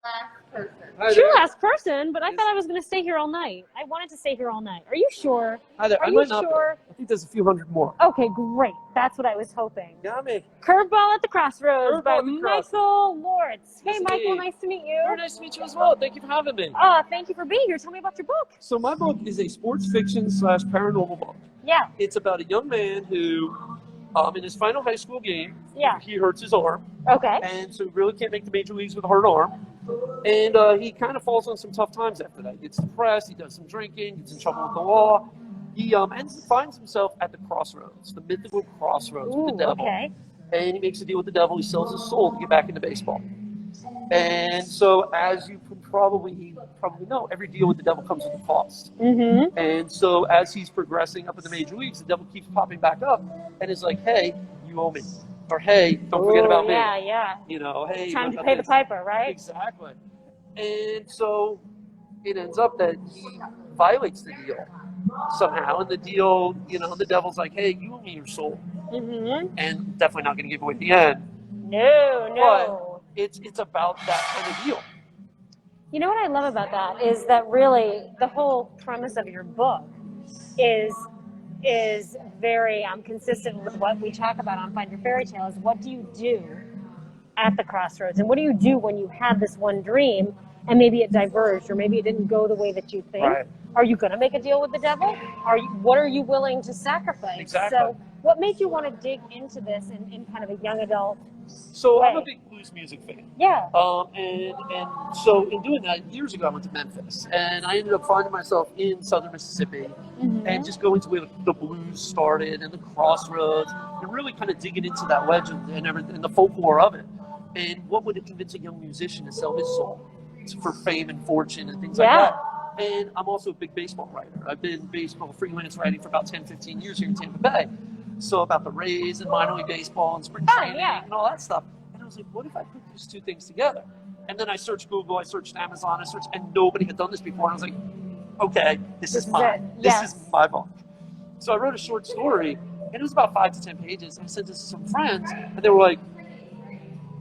Hi True there. last person, but I Yes. thought I was going to stay here all night. I wanted to stay here all night. Are you sure? Hi there. Are I you might not be. sure? I think there's a few hundred more. Okay, great. That's what I was hoping. Got me. Curveball at the Crossroads Curveball by at the Crossroads. Michael Lortz. Hey, Yes, Michael, indeed. nice to meet you. Very nice to meet you as well. Thank you for having me. Thank you for being here. Tell me about your book. So my book is a sports fiction slash paranormal book. Yeah, It's about a young man who, in his final high school game, yeah. he hurts his arm, Okay. and so he really can't make the major leagues with a hurt arm. And he kind of falls on some tough times after that. He gets depressed. He does some drinking. Gets in trouble with the law. He finds himself at the crossroads, the mythical crossroads with the devil. Okay. And he makes a deal with the devil. He sells his soul to get back into baseball. And so, as you can probably know, every deal with the devil comes with a cost. Mm-hmm. And so, as he's progressing up in the major leagues, the devil keeps popping back up and is like, "Hey, you owe me," or "Hey, don't forget about me." Yeah, yeah. You know, "Hey, Time what to about pay the this?" piper, right? Exactly. And so, it ends up that he violates the deal somehow, and the deal, the devil's like, "Hey, you owe me your soul," Mm-hmm. and definitely not going to give away the end. No. But it's about that kind of deal. You know what I love about that is that really the whole premise of your book is very consistent with what we talk about on Find Your Fairy Tale. Is what do you do at the crossroads, and what do you do when you had this one dream and maybe it diverged or maybe it didn't go the way that you think? Right. Are you going to make a deal with the devil? What are you willing to sacrifice? Exactly. So what made you want to dig into this in kind of a young adult So way? I'm a big blues music fan. Yeah. And so in doing that, years ago I went to Memphis, and I ended up finding myself in southern Mississippi, and just going to where the blues started and the crossroads, and really kind of digging into that legend and everything, and the folklore of it, and what would it convince a young musician to sell his soul for fame and fortune and things like that. And I'm also a big baseball writer. I've been baseball freelance writing for about 10, 15 years here in Tampa Bay. So about the Rays and minor league baseball and spring training and all that stuff. And I was like, what if I put these two things together? And then I searched Google, I searched Amazon, and nobody had done this before. And I was like, okay, this is mine. This is my book. So I wrote a short story, and it was about 5 to 10 pages. And I sent this to some friends, and they were like,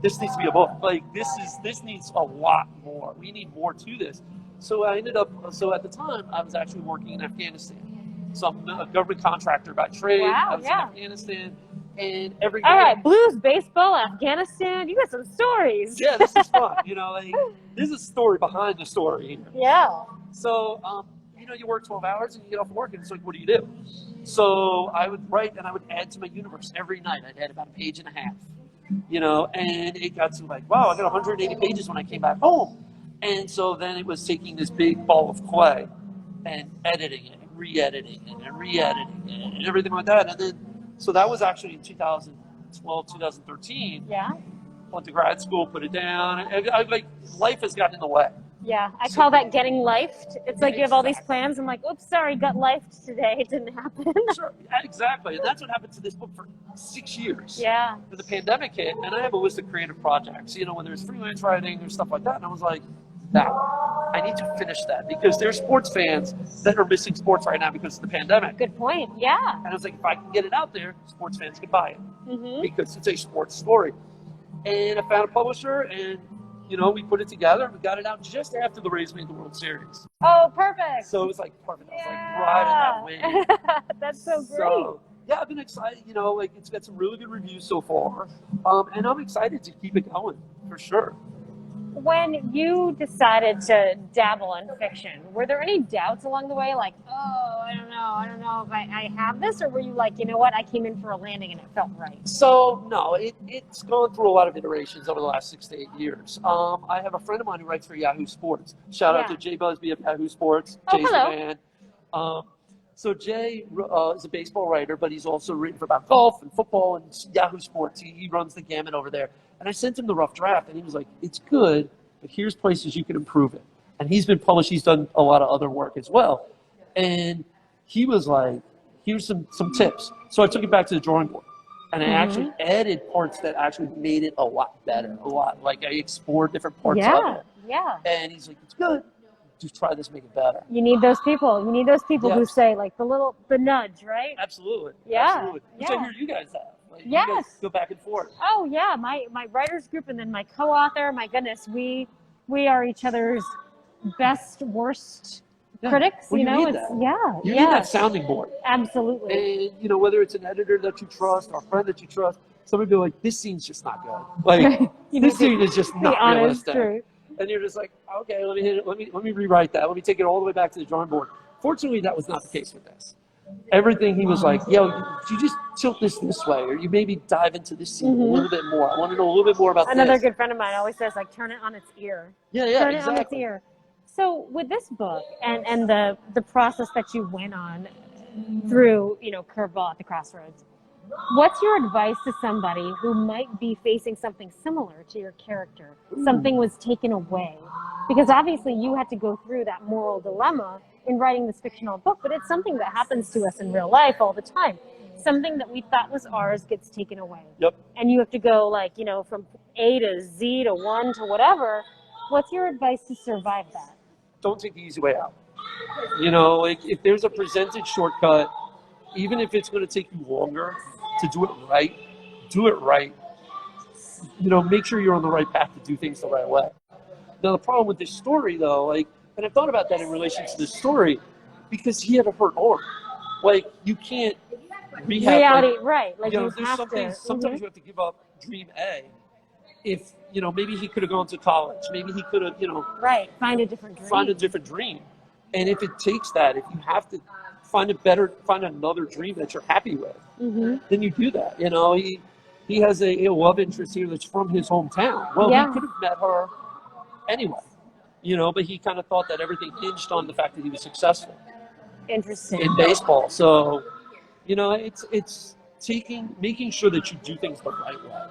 this needs to be a book. Like, this needs a lot more. We need more to this. So I ended up, at the time, I was actually working in Afghanistan. So I'm a government contractor by trade. I was in Afghanistan, and every day. All right, blues, baseball, Afghanistan. You got some stories. Yeah, this is fun. There's a story behind the story. Yeah. So, you work 12 hours and you get off work, and it's like, what do you do? So I would write, and I would add to my universe every night. I'd add about a page and a half, and it got to like, wow, I got 180 pages when I came back home. And so then it was taking this big ball of clay and editing it, and re-editing it, and re-editing it, and everything like that. And then, so that was actually in 2012, 2013. Yeah. Went to grad school, put it down. Like, life has gotten in the way. Yeah, I call that getting lifed. It's like you have all these plans. I'm like, oops, sorry, got lifed today. It didn't happen. Sure, exactly. And that's what happened to this book for 6 years. Yeah. When the pandemic hit, and I have a list of creative projects, when there's freelance writing, there's stuff like that. And I was like, I need to finish that, because there's sports fans that are missing sports right now because of the pandemic. Good point. Yeah. And I was like, if I can get it out there, sports fans can buy it, because it's a sports story. And I found a publisher, and we put it together. We got it out just after the Rays made the World Series. Oh, perfect. So it was like perfect. I was like riding that wave. That's so great. So, yeah, I've been excited. It's got some really good reviews so far, and I'm excited to keep it going for sure. When you decided to dabble in fiction, were there any doubts along the way? Like, oh, I don't know if I have this, or were you like, you know what, I came in for a landing and it felt right? So no, it's gone through a lot of iterations over the last 6 to 8 years. I have a friend of mine who writes for Yahoo Sports. Shout out to Jay Busby of Yahoo Sports. Jay's the man. So Jay is a baseball writer, but he's also written for about golf and football and Yahoo Sports. He runs the gamut over there. And I sent him the rough draft, and he was like, it's good, but here's places you can improve it. And he's been published. He's done a lot of other work as well. And he was like, here's some tips. So I took it back to the drawing board. And I actually added parts that actually made it a lot better. Like I explored different parts of it. Yeah. And he's like, it's good. Just try this, make it better. You need those people. You need those people who say, like, the nudge, right? Absolutely. Yeah. Absolutely. Which I hear you guys have. Like, yes. You guys go back and forth. Oh, yeah. My writers group and then my co-author, my goodness, we we are each other's best, worst critics. Well, you know, need it's that. You need that sounding board. Absolutely. And whether it's an editor that you trust or a friend that you trust, somebody be like, "This scene's just not good. Like this scene is just not realistic." Truth. And you're just like, "Okay, let me hit it. Let me rewrite that. Let me take it all the way back to the drawing board." Fortunately, that was not the case with this. Everything he was like, "Yo, you just tilt this way, or you maybe dive into this scene a little bit more. I want to know a little bit more about Another this." good friend of mine always says, like, turn it on its ear. Yeah, Turn exactly. it on its ear. So with this book and the process that you went on through, Curveball at the Crossroads, what's your advice to somebody who might be facing something similar to your character? Something was taken away. Because obviously you had to go through that moral dilemma in writing this fictional book, but it's something that happens to us in real life all the time. Something that we thought was ours gets taken away. Yep. And you have to go from A to Z to 1 to whatever. What's your advice to survive that? Don't take the easy way out. Like if there's a presented shortcut, even if it's going to take you longer to do it right, do it right. Make sure you're on the right path to do things the right way. Now, the problem with this story, though, and I've thought about that in relation to this story, because he had a hurt arm. You can't rehab. Reality, right. There's something, sometimes you have to give up dream A. If, maybe he could have gone to college. Maybe he could have, Right, find a different dream. Find a different dream. And if it takes that, if you have to find another dream that you're happy with, then you do that. He has a love interest here that's from his hometown. Well, he could have met her anyway, but he kind of thought that everything hinged on the fact that he was successful. Interesting. In baseball. So, it's making sure that you do things the right way.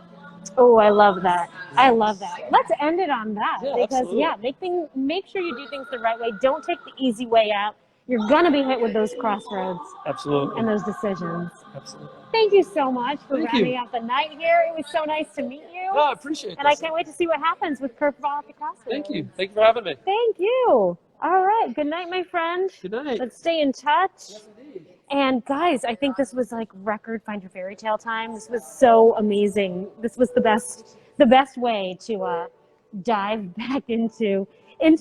Oh, I love that. I love that. Let's end it on that. Yeah, because absolutely. make sure you do things the right way. Don't take the easy way out. You're gonna be hit with those crossroads. Absolutely. And those decisions. Absolutely. Thank you so much for rounding out the night here. It was so nice to meet you. No, I appreciate it. And I can't wait to see what happens with Curveball at the Crossroads. Thank you. Thank you for having me. Thank you. All right. Good night, my friend. Good night. Let's stay in touch. Yes, indeed. And guys, I think this was like record Find Your Fairy Tale time. This was so amazing. This was the best way to dive back into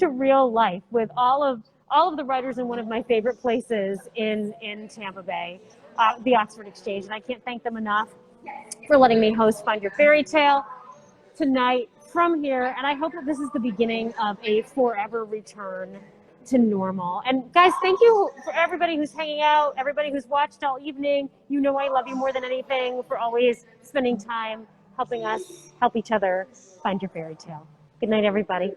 real life with all of the writers in one of my favorite places in Tampa Bay, the Oxford Exchange. And I can't thank them enough for letting me host Find Your Fairy Tale tonight from here. And I hope that this is the beginning of a forever return to normal. And guys, thank you for everybody who's hanging out, everybody who's watched all evening. I love you more than anything, for always spending time helping us help each other find your fairy tale. Good night, everybody.